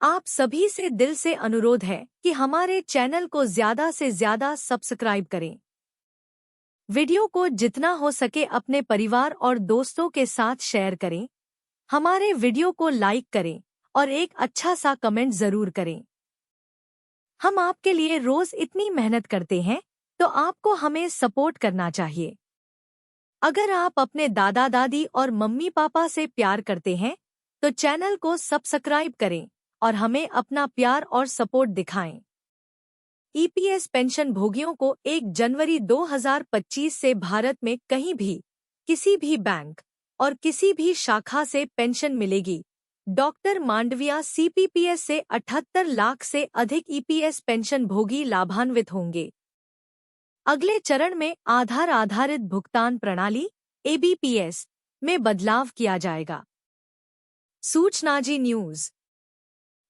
आप सभी से दिल से अनुरोध है कि हमारे चैनल को ज़्यादा से ज़्यादा सब्सक्राइब करें। वीडियो को जितना हो सके अपने परिवार और दोस्तों के साथ शेयर करें। हमारे वीडियो को लाइक करें और एक अच्छा सा कमेंट ज़रूर करें। हम आपके लिए रोज़ इतनी मेहनत करते हैं, तो आपको हमें सपोर्ट करना चाहिए। अगर आप अपने दादा दादी और मम्मी पापा से प्यार करते हैं, तो चैनल को सब्सक्राइब करें और हमें अपना प्यार और सपोर्ट दिखाएं। ईपीएस पेंशन भोगियों को 1 जनवरी 2025 से भारत में कहीं भी, किसी भी बैंक और किसी भी शाखा से पेंशन मिलेगी। डॉक्टर मांडविया सीपीपीएस से 78 लाख से अधिक ईपीएस पेंशन भोगी लाभान्वित होंगे। अगले चरण में आधार आधारित भुगतान प्रणाली एबीपीएस में बदलाव किया जाएगा। सूचना जी न्यूज़।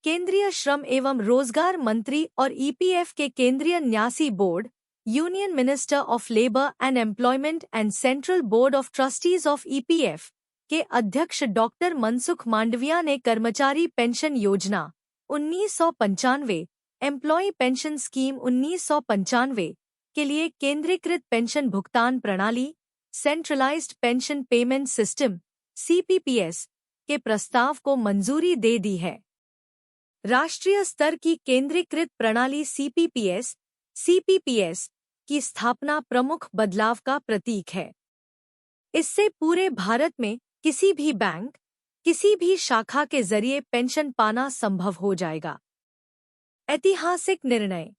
केंद्रीय श्रम एवं रोजगार मंत्री और ईपीएफ के केंद्रीय न्यासी board, union minister of labour and employment and central board of trustees of EPF के अध्यक्ष डॉक्टर मनसुख मांडविया ने कर्मचारी पेंशन योजना 1995, एम्प्लॉय पेंशन स्कीम 1995 के लिए केंद्रीकृत पेंशन भुगतान प्रणाली सेंट्रलाइज्ड पेंशन पेमेंट सिस्टम सीपीपीएस के प्रस्ताव को मंजूरी दे दी है। राष्ट्रीय स्तर की केंद्रीकृत प्रणाली सीपीपीएस की स्थापना प्रमुख बदलाव का प्रतीक है। इससे पूरे भारत में किसी भी बैंक, किसी भी शाखा के जरिए पेंशन पाना संभव हो जाएगा। ऐतिहासिक निर्णय।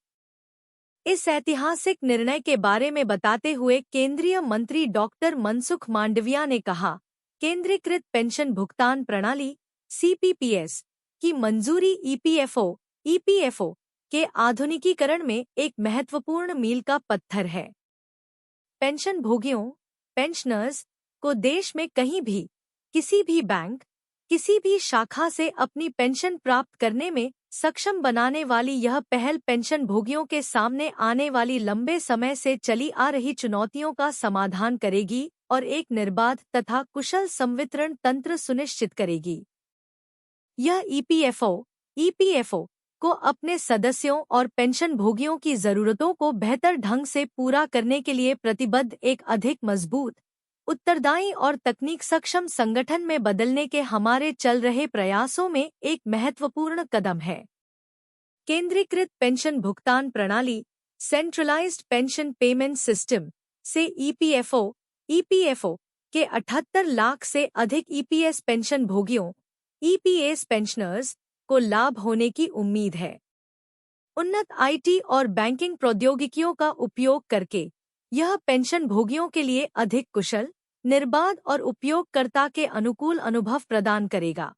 इस ऐतिहासिक निर्णय के बारे में बताते हुए केंद्रीय मंत्री डॉक्टर मनसुख मांडविया ने कहा, केंद्रीकृत पेंशन भुगतान प्रणाली सीपीपीएस की मंजूरी ईपीएफओ के आधुनिकीकरण में एक महत्वपूर्ण मील का पत्थर है। पेंशन भोगियों पेंशनर्स को देश में कहीं भी, किसी भी बैंक, किसी भी शाखा से अपनी पेंशन प्राप्त करने में सक्षम बनाने वाली यह पहल पेंशन भोगियों के सामने आने वाली लंबे समय से चली आ रही चुनौतियों का समाधान करेगी और एक निर्बाध तथा कुशल संवितरण तंत्र सुनिश्चित करेगी। यह ईपीएफओ को अपने सदस्यों और पेंशन भोगियों की जरूरतों को बेहतर ढंग से पूरा करने के लिए प्रतिबद्ध एक अधिक मजबूत, उत्तरदायी और तकनीक सक्षम संगठन में बदलने के हमारे चल रहे प्रयासों में एक महत्वपूर्ण कदम है। केंद्रीकृत पेंशन भुगतान प्रणाली सेंट्रलाइज्ड पेंशन पेमेंट सिस्टम से ईपीएफओ के 78 लाख से अधिक ईपीएस पेंशन भोगियों ईपीएस पेंशनर्स को लाभ होने की उम्मीद है। उन्नत आईटी और बैंकिंग प्रौद्योगिकियों का उपयोग करके यह पेंशन भोगियों के लिए अधिक कुशल, निर्बाध और उपयोगकर्ता के अनुकूल अनुभव प्रदान करेगा।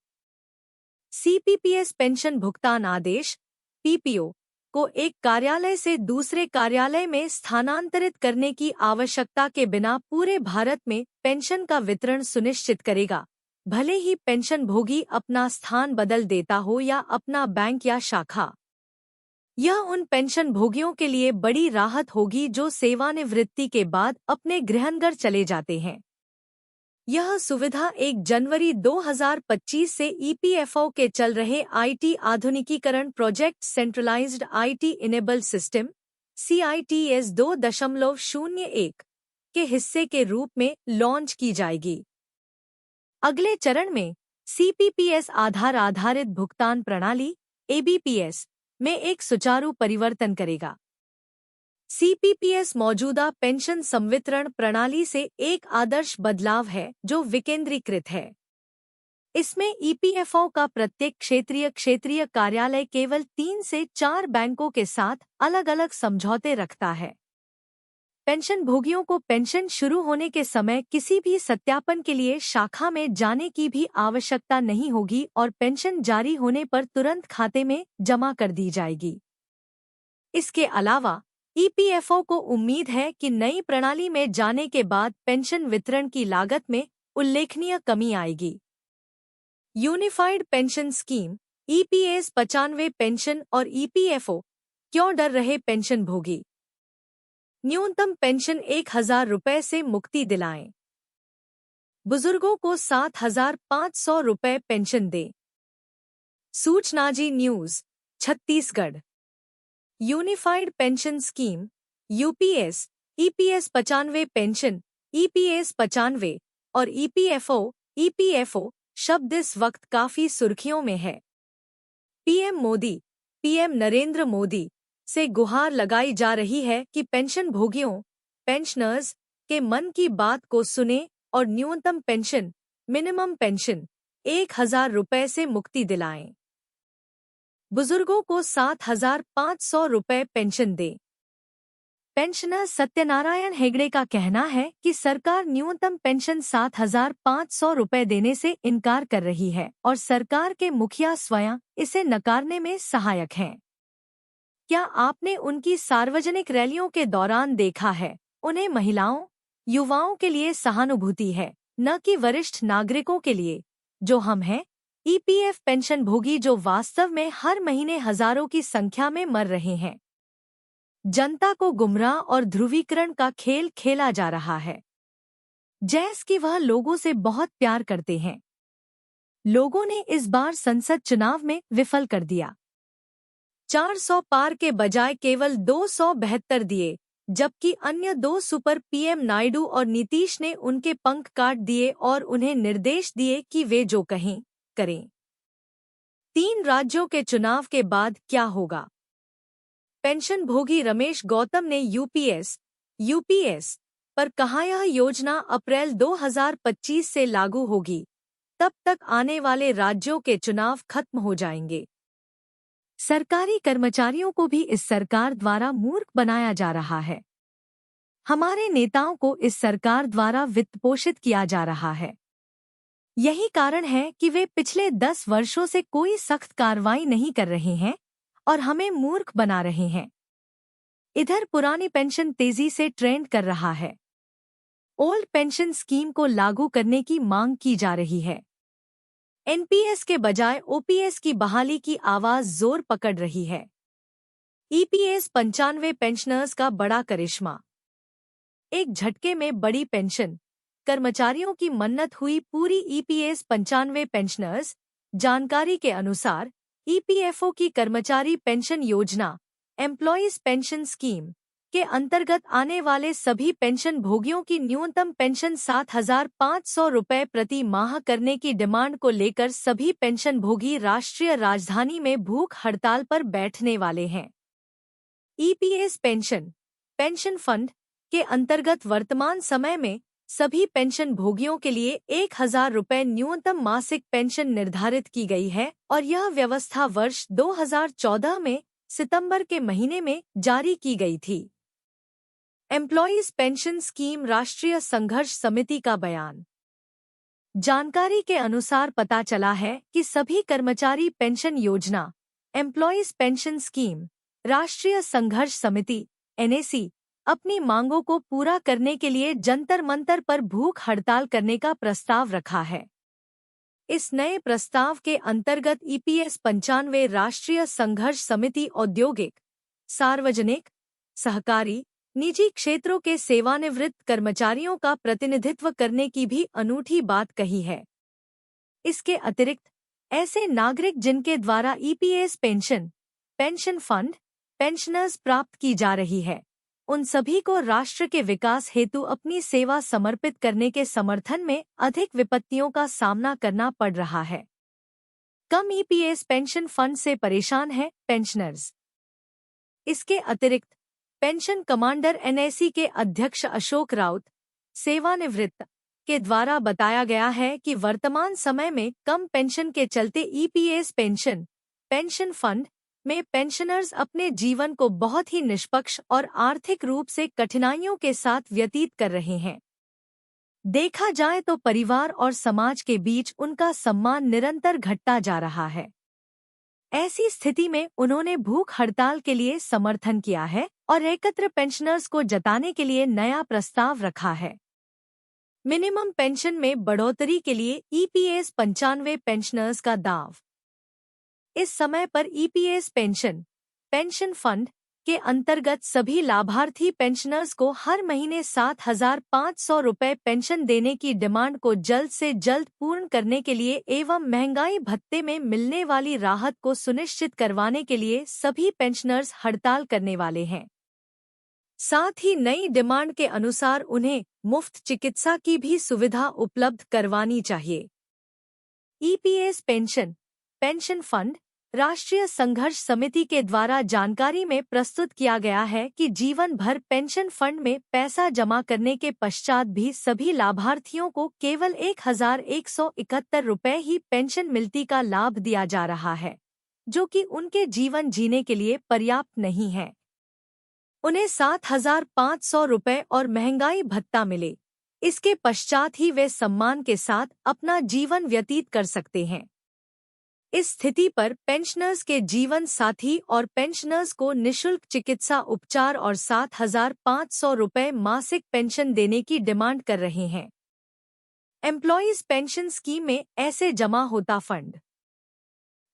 सीपीपीएस पेंशन भुगतान आदेश पीपीओ को एक कार्यालय से दूसरे कार्यालय में स्थानांतरित करने की आवश्यकता के बिना पूरे भारत में पेंशन का वितरण सुनिश्चित करेगा, भले ही पेंशन भोगी अपना स्थान बदल देता हो या अपना बैंक या शाखा। यह उन पेंशन भोगियों के लिए बड़ी राहत होगी जो सेवानिवृत्ति के बाद अपने गृहनगर चले जाते हैं। यह सुविधा 1 जनवरी 2025 से ईपीएफओ के चल रहे आईटी आधुनिकीकरण project centralised IT enable system CITS 2.01 के हिस्से के रूप में लॉन्च की जाएगी। अगले चरण में सीपीपीएस आधार आधारित भुगतान प्रणाली एबीपीएस में एक सुचारू परिवर्तन करेगा। सीपीपीएस मौजूदा पेंशन संवितरण प्रणाली से एक आदर्श बदलाव है जो विकेंद्रीकृत है। इसमें ईपीएफओ का प्रत्येक क्षेत्रीय कार्यालय केवल 3 से 4 बैंकों के साथ अलग-अलग समझौते रखता है। पेंशन भोगियों को पेंशन शुरू होने के समय किसी भी सत्यापन के लिए शाखा में जाने की भी आवश्यकता नहीं होगी और पेंशन जारी होने पर तुरंत खाते में जमा कर दी जाएगी। इसके अलावा ईपीएफओ को उम्मीद है कि नई प्रणाली में जाने के बाद पेंशन वितरण की लागत में उल्लेखनीय कमी आएगी। Unified pension scheme EPS 95 pension और ईपीएफओ क्यों डर रहे पेंशन भोगी? न्यूनतम पेंशन 1000 रुपये से मुक्ति दिलाएं। बुजुर्गों को 7500 रुपये पेंशन दें। सूचना Zee News Chhattisgarh. Unified pension scheme UPS, EPS 95 pension, EPS 95 और ईपीएफओ शब्द इस वक्त काफी सुर्खियों में है। पीएम नरेंद्र मोदी से गुहार लगाई जा रही है कि पेंशन भोगियों, पेंशनर्स के मन की बात को सुने और न्यूनतम पेंशन, मिनिमम पेंशन 1,000 रुपए से मुक्ति दिलाएं। बुजुर्गों को 7,500 रुपए पेंशन दे। पेंशनर सत्यनारायण हेगड़े का कहना है कि सरकार न्यूनतम पेंशन 7,500 रुपए देने से इनकार कर रही है और सरकार के मुखिया स्वयं इसे नकारने में सहायक हैं। क्या आपने उनकी सार्वजनिक रैलियों के दौरान देखा है? उन्हें महिलाओं, युवाओं के लिए सहानुभूति है, न कि वरिष्ठ नागरिकों के लिए, जो हम हैं, ईपीएफ पेंशन भोगी जो वास्तव में हर महीने हजारों की संख्या में मर रहे हैं। जनता को गुमराह और ध्रुवीकरण का खेल खेला जा रहा है, जैसे कि वह लोगों से बहुत प्यार करते हैं। लोगों ने इस बार संसद चुनाव में विफल कर दिया। 400 पार के बजाय केवल 272 दिए, जबकि अन्य दो सुपर पीएम नायडू और नीतीश ने उनके पंख काट दिए और उन्हें निर्देश दिए कि वे जो कहें करें। 3 राज्यों के चुनाव के बाद क्या होगा? पेंशन भोगी रमेश गौतम ने यूपीएस पर कहा यह योजना अप्रैल 2025 से लागू होगी, तब तक आने वाले राज्यों के चुनाव खत्म हो जाएंगे। सरकारी कर्मचारियों को भी इस सरकार द्वारा मूर्ख बनाया जा रहा है। हमारे नेताओं को इस सरकार द्वारा वित्तपोषित किया जा रहा है। यही कारण है कि वे पिछले 10 वर्षों से कोई सख्त कार्रवाई नहीं कर रहे हैं और हमें मूर्ख बना रहे हैं। इधर पुरानी पेंशन तेजी से ट्रेंड कर रहा है। ओल्ड पेंशन स्कीम को लागू करने की मांग की जा रही है। एनपीएस के बजाय ओपीएस की बहाली की आवाज जोर पकड़ रही है। ईपीएस 95 पेंशनर्स का बड़ा करिश्मा। एक झटके में बड़ी पेंशन कर्मचारियों की मन्नत हुई पूरी। EPS 95 pensioners. जानकारी के अनुसार ईपीएफओ की कर्मचारी पेंशन योजना एम्प्लॉयज पेंशन स्कीम के अंतर्गत आने वाले सभी पेंशन भोगियों की न्यूनतम पेंशन 7,500 रुपए प्रति माह करने की डिमांड को लेकर सभी पेंशन भोगी राष्ट्रीय राजधानी में भूख हड़ताल पर बैठने वाले हैं। ईपीएस पेंशन फंड के अंतर्गत वर्तमान समय में सभी पेंशन भोगियों के लिए 1,000 रुपए न्यूनतम मासिक पेंशन निर्धारित की गई है और यह व्यवस्था वर्ष 2014 में सितंबर के महीने में जारी की गई थी। एम्प्लॉयज पेंशन स्कीम राष्ट्रीय संघर्ष समिति का बयान। जानकारी के अनुसार पता चला है कि सभी कर्मचारी पेंशन योजना एम्प्लॉयज पेंशन स्कीम राष्ट्रीय संघर्ष समिति एनएसी अपनी मांगों को पूरा करने के लिए जंतर मंतर पर भूख हड़ताल करने का प्रस्ताव रखा है। इस नए प्रस्ताव के अंतर्गत ईपीएस 95 राष्ट्रीय संघर्ष समिति औद्योगिक, सार्वजनिक, सहकारी, निजी क्षेत्रों के सेवानिवृत्त कर्मचारियों का प्रतिनिधित्व करने की भी अनूठी बात कही है। इसके अतिरिक्त ऐसे नागरिक जिनके द्वारा ईपीएस पेंशन फंड पेंशनर्स प्राप्त की जा रही है, उन सभी को राष्ट्र के विकास हेतु अपनी सेवा समर्पित करने के समर्थन में अधिक विपत्तियों का सामना करना पड़ रहा है। कम ईपीएस पेंशन फंड से परेशान है पेंशनर्स। इसके अतिरिक्त पेंशन कमांडर एनएसी के अध्यक्ष अशोक राउत, सेवानिवृत्त, के द्वारा बताया गया है कि वर्तमान समय में कम पेंशन के चलते ईपीएस पेंशन फंड में पेंशनर्स अपने जीवन को बहुत ही निष्पक्ष और आर्थिक रूप से कठिनाइयों के साथ व्यतीत कर रहे हैं। देखा जाए तो परिवार और समाज के बीच उनका सम्मान निरंतर घटता जा रहा है। ऐसी स्थिति में उन्होंने भूख हड़ताल के लिए समर्थन किया है और एकत्र पेंशनर्स को जताने के लिए नया प्रस्ताव रखा है। मिनिमम पेंशन में बढ़ोतरी के लिए ईपीएस 95 पेंशनर्स का दाव। इस समय पर ईपीएस पेंशन फंड के अंतर्गत सभी लाभार्थी पेंशनर्स को हर महीने 7,500 रुपये पेंशन देने की डिमांड को जल्द से जल्द पूर्ण करने के लिए एवं महंगाई भत्ते में मिलने वाली राहत को सुनिश्चित करवाने के लिए सभी पेंशनर्स हड़ताल करने वाले हैं। साथ ही नई डिमांड के अनुसार उन्हें मुफ्त चिकित्सा की भी सुविधा उपलब्ध करवानी चाहिए। ईपीएस पेंशन फंड राष्ट्रीय संघर्ष समिति के द्वारा जानकारी में प्रस्तुत किया गया है कि जीवन भर पेंशन फंड में पैसा जमा करने के पश्चात भी सभी लाभार्थियों को केवल 1,171 रुपये ही पेंशन मिलती का लाभ दिया जा रहा है, जो कि उनके जीवन जीने के लिए पर्याप्त नहीं है। उन्हें 7,500 रुपये और महंगाई भत्ता मिले, इसके पश्चात ही वे सम्मान के साथ अपना जीवन व्यतीत कर सकते हैं। इस स्थिति पर पेंशनर्स के जीवन साथी और पेंशनर्स को निशुल्क चिकित्सा उपचार और 7,500 रुपये मासिक पेंशन देने की डिमांड कर रहे हैं। एम्प्लॉयज पेंशन स्कीम में ऐसे जमा होता फंड।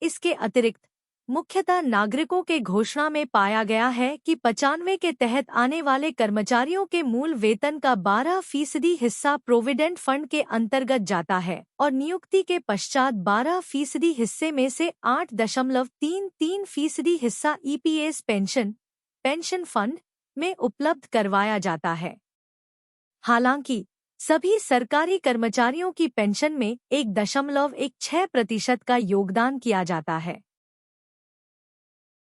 इसके अतिरिक्त मुख्यतः नागरिकों के घोषणा में पाया गया है कि 95 के तहत आने वाले कर्मचारियों के मूल वेतन का 12% हिस्सा प्रोविडेंट फंड के अंतर्गत जाता है और नियुक्ति के पश्चात 12% हिस्से में से 8.33% हिस्सा ईपीएस पेंशन फंड में उपलब्ध करवाया जाता है। हालांकि सभी सरकारी कर्मचारियों की पेंशन में 1.16% का योगदान किया जाता है।